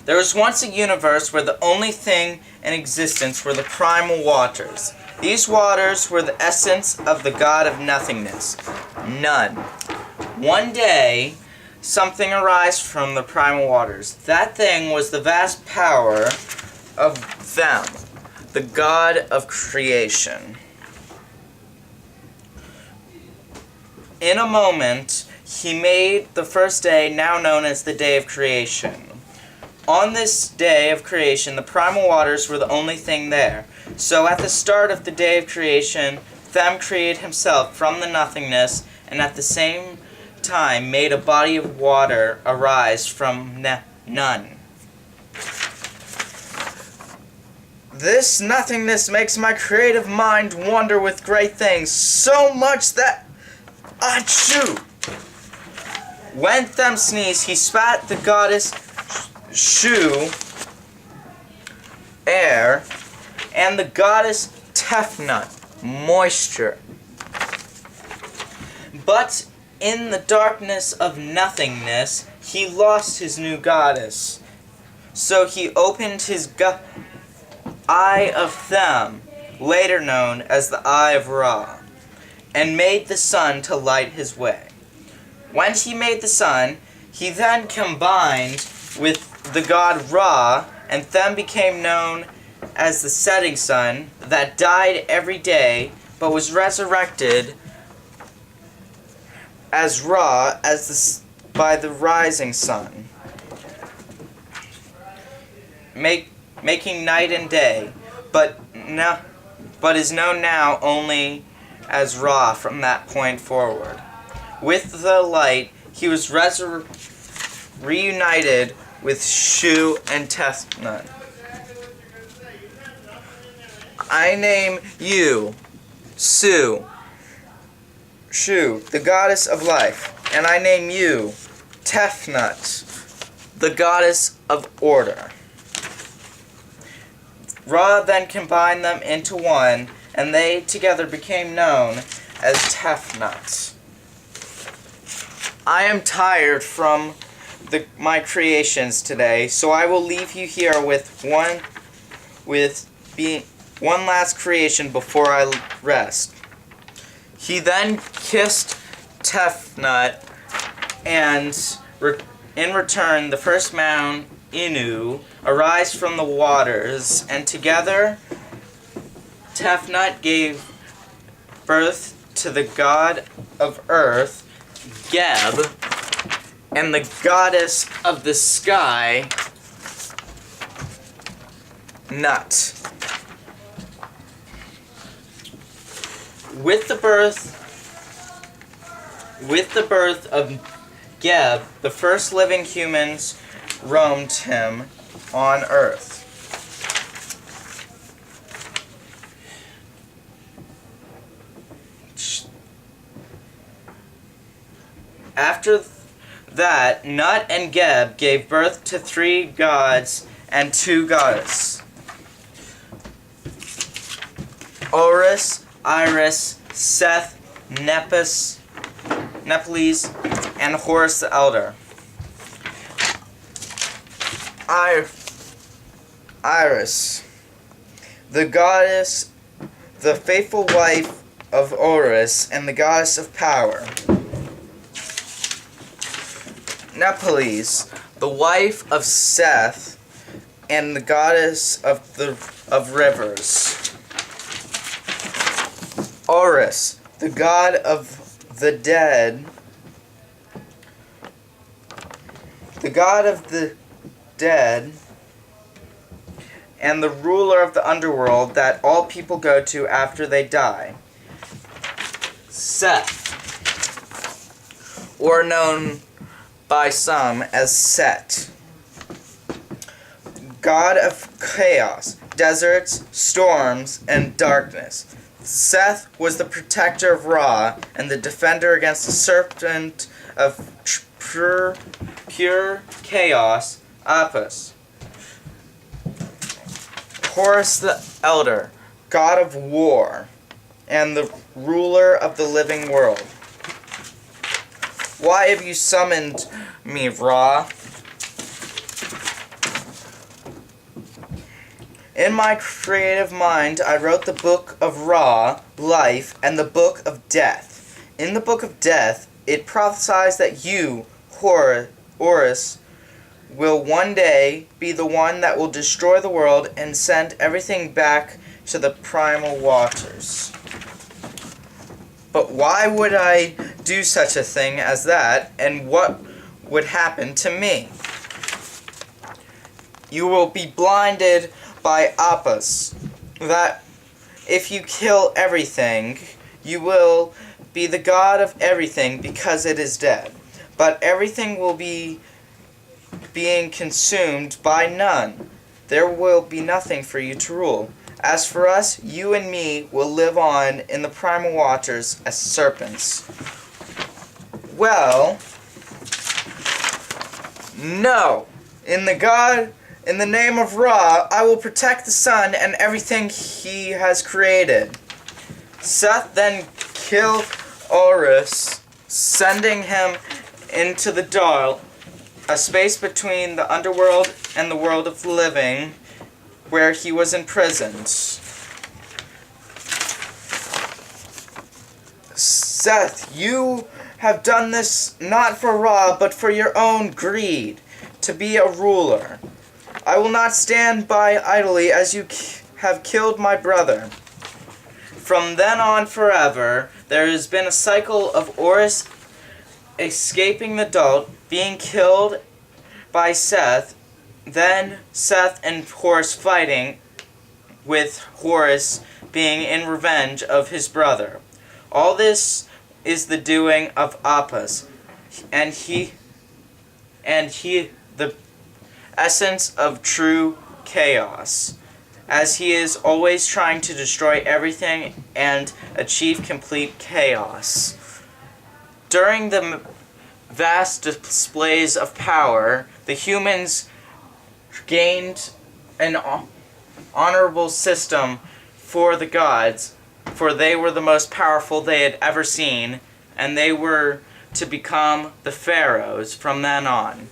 There was once a universe where the only thing in existence were the primal waters. These waters were the essence of the God of nothingness. None. One day, something arose from the primal waters. That thing was the vast power of them, the God of creation. In a moment, he made the first day, now known as the day of creation. On this day of creation, the primal waters were the only thing there. So at the start of the day of creation, Them created himself from the nothingness, and at the same time made a body of water arise from none. This nothingness makes my creative mind wonder with great things, so much that achoo! When Them sneezed, he spat the goddess Shu air, and the goddess Tefnut moisture. But in the darkness of nothingness, he lost his new goddess. So he opened his Eye of Them, later known as the Eye of Ra, and made the sun to light his way. When he made the sun, he then combined with the god Ra, and Them became known as the setting sun that died every day, but was resurrected as Ra by the rising sun, making night and day, but is known now only as Ra from that point forward. With the light, he was reunited with Shu and Tefnut. I name you, Shu, the goddess of life, and I name you, Tefnut, the goddess of order. Ra then combined them into one, and they together became known as Tefnut. I am tired from my creations today, so I will leave you here with one last creation before I rest. He then kissed Tefnut, and in return, the first mound, Inu, arise from the waters, and together Tefnut gave birth to the god of earth, Geb, and the goddess of the sky, Nut. With the birth of Geb, the first living humans roamed him on earth. After that, Nut and Geb gave birth to 3 gods and 2 goddesses: Horus, Iris, Seth, Nepes, and Horus the Elder. Iris, the goddess, the faithful wife of Horus, and the goddess of power. Nepes, the wife of Seth, and the goddess of rivers. Horus, the god of the dead, and the ruler of the underworld that all people go to after they die. Seth, or known by some as Set, god of chaos, deserts, storms, and darkness. Seth was the protector of Ra and the defender against the serpent of pure chaos, Apis. Horus the Elder, god of war, and the ruler of the living world. Why have you summoned me, Ra? In my creative mind, I wrote the book of Ra, life, and the book of death. In the book of death, it prophesies that you, Horus, will one day be the one that will destroy the world and send everything back to the primal waters. But why would I do such a thing as that, and what would happen to me? You will be blinded by Apis, that if you kill everything, you will be the god of everything because it is dead. But everything will be being consumed by none. There will be nothing for you to rule. As for us, you and me will live on in the primal waters as serpents. Well, no. In the name of Ra, I will protect the sun and everything he has created. Seth then killed Horus, sending him into the Dark, a space between the underworld and the world of the living, where he was imprisoned. Seth, you have done this not for Ra, but for your own greed, to be a ruler. I will not stand by idly as you have killed my brother. From then on forever, there has been a cycle of Horus escaping the Dark, being killed by Seth, then Seth and Horus fighting, with Horus being in revenge of his brother. All this is the doing of Apis, and he the essence of true chaos, as he is always trying to destroy everything and achieve complete chaos. During the vast displays of power, the humans gained an honorable system for the gods, for they were the most powerful they had ever seen, and they were to become the pharaohs from then on.